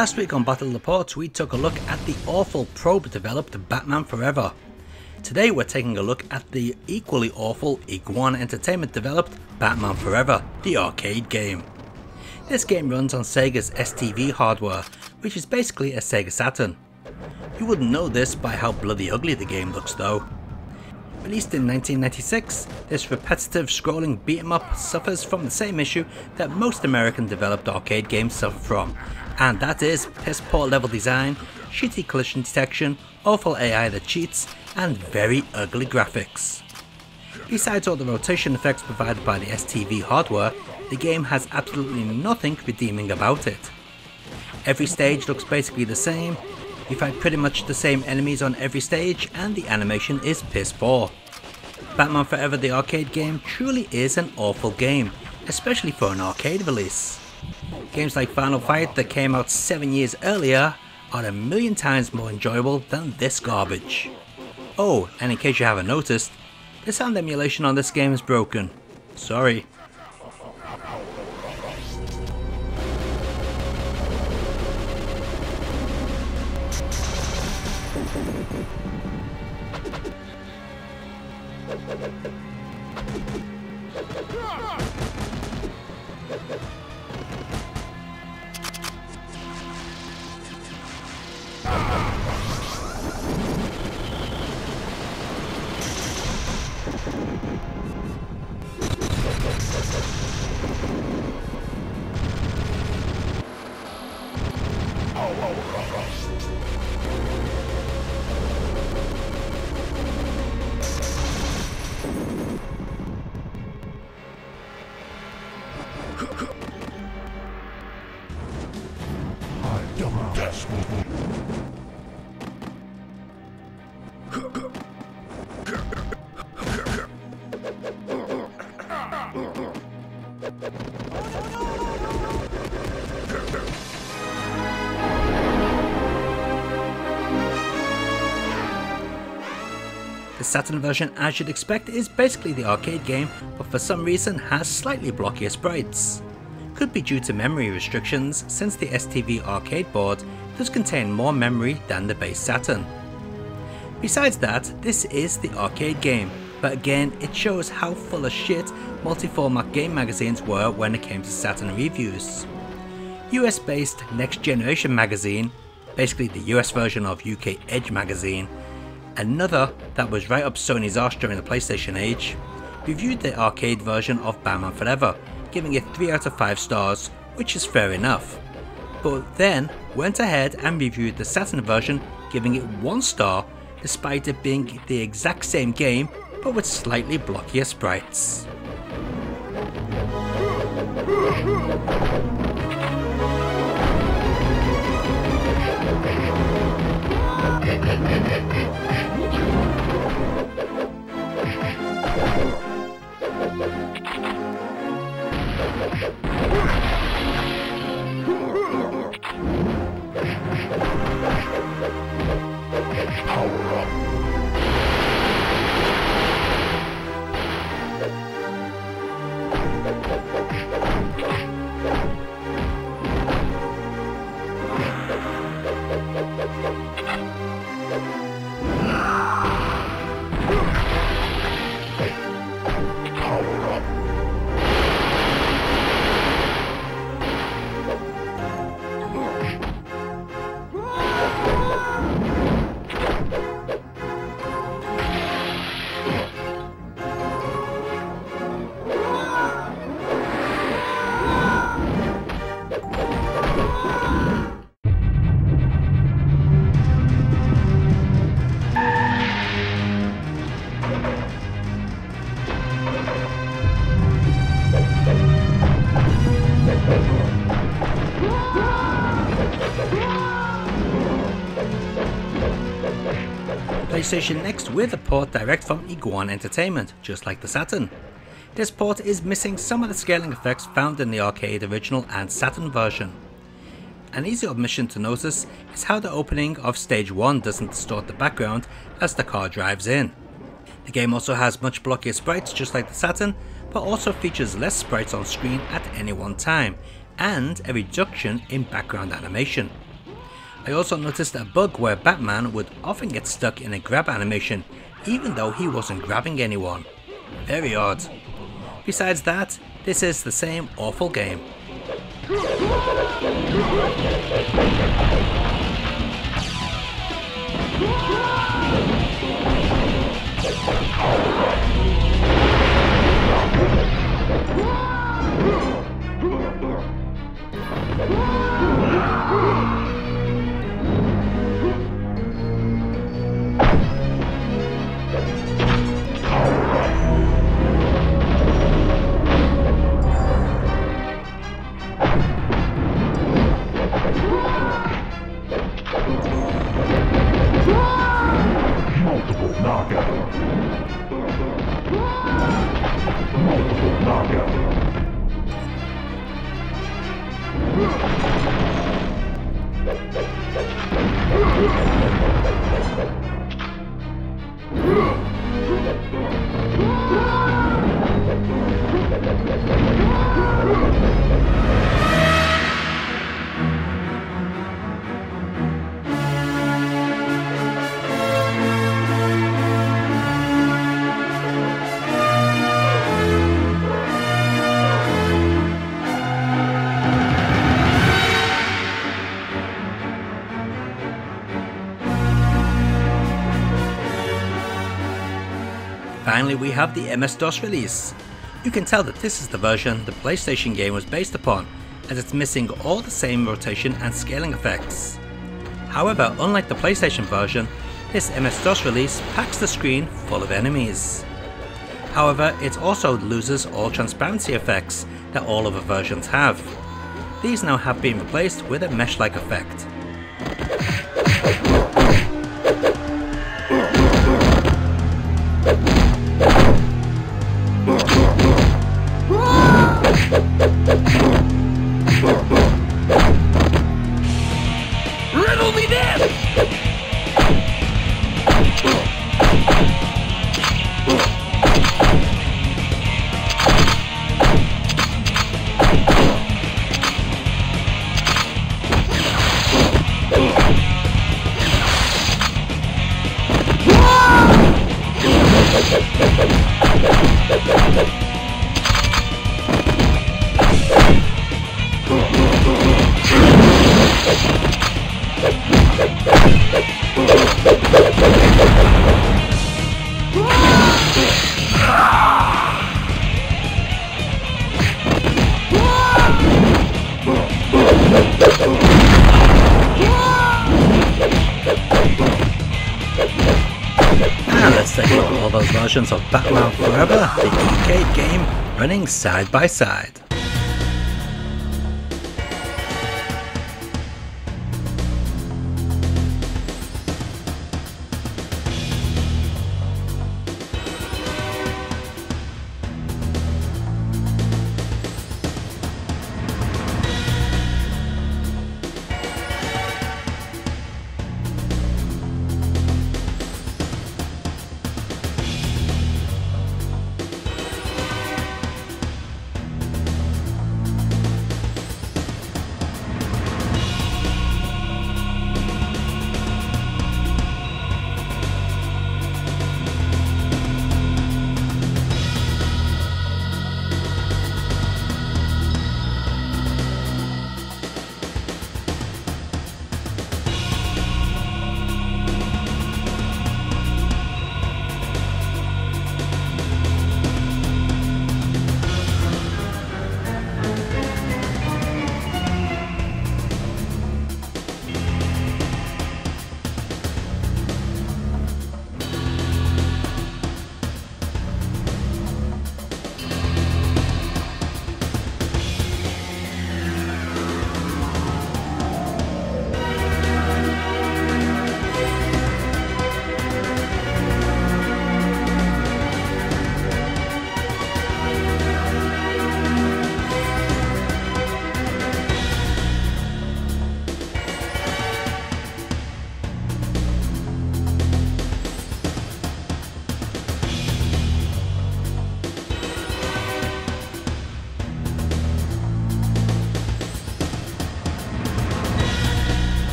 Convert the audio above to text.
Last week on Battle of the Ports we took a look at the awful Probe developed Batman Forever. Today we're taking a look at the equally awful Iguana Entertainment developed Batman Forever, the arcade game. This game runs on Sega's STV hardware, which is basically a Sega Saturn. You wouldn't know this by how bloody ugly the game looks though. Released in 1996, this repetitive scrolling beat-em-up suffers from the same issue that most American developed arcade games suffer from, and that is piss poor level design, shitty collision detection, awful AI that cheats, and very ugly graphics. Besides all the rotation effects provided by the STV hardware, the game has absolutely nothing redeeming about it. Every stage looks basically the same, you fight pretty much the same enemies on every stage, and the animation is piss poor. Batman Forever the arcade game truly is an awful game, especially for an arcade release. Games like Final Fight that came out 7 years earlier are a million times more enjoyable than this garbage. Oh, and in case you haven't noticed, the sound emulation on this game is broken. Sorry. The Saturn version, as you'd expect, is basically the arcade game, but for some reason has slightly blockier sprites. Could be due to memory restrictions, since the STV arcade board does contain more memory than the base Saturn. Besides that, this is the arcade game, but again it shows how full of shit multi-format game magazines were when it came to Saturn reviews. US based Next Generation magazine, basically the US version of UK Edge magazine, another that was right up Sony's arse during the PlayStation age, reviewed the arcade version of Batman Forever, giving it 3 out of 5 stars, which is fair enough, but then went ahead and reviewed the Saturn version, giving it 1 star despite it being the exact same game but with slightly blockier sprites. PlayStation Next with a port direct from Iguana Entertainment, just like the Saturn. This port is missing some of the scaling effects found in the arcade original and Saturn version. An easy omission to notice is how the opening of stage 1 doesn't distort the background as the car drives in. The game also has much blockier sprites just like the Saturn, but also features less sprites on screen at any one time, and a reduction in background animation. I also noticed a bug where Batman would often get stuck in a grab animation even though he wasn't grabbing anyone. Very odd. Besides that, this is the same awful game. Multiple knockout. Multiple knockout. Finally, we have the MS-DOS release. You can tell that this is the version the PlayStation game was based upon, as it's missing all the same rotation and scaling effects. However, unlike the PlayStation version, this MS-DOS release packs the screen full of enemies. However, it also loses all transparency effects that all other versions have. These now have been replaced with a mesh-like effect. Riddle me this! And let's take a look at all those versions of Batman Forever, the arcade game, running side by side.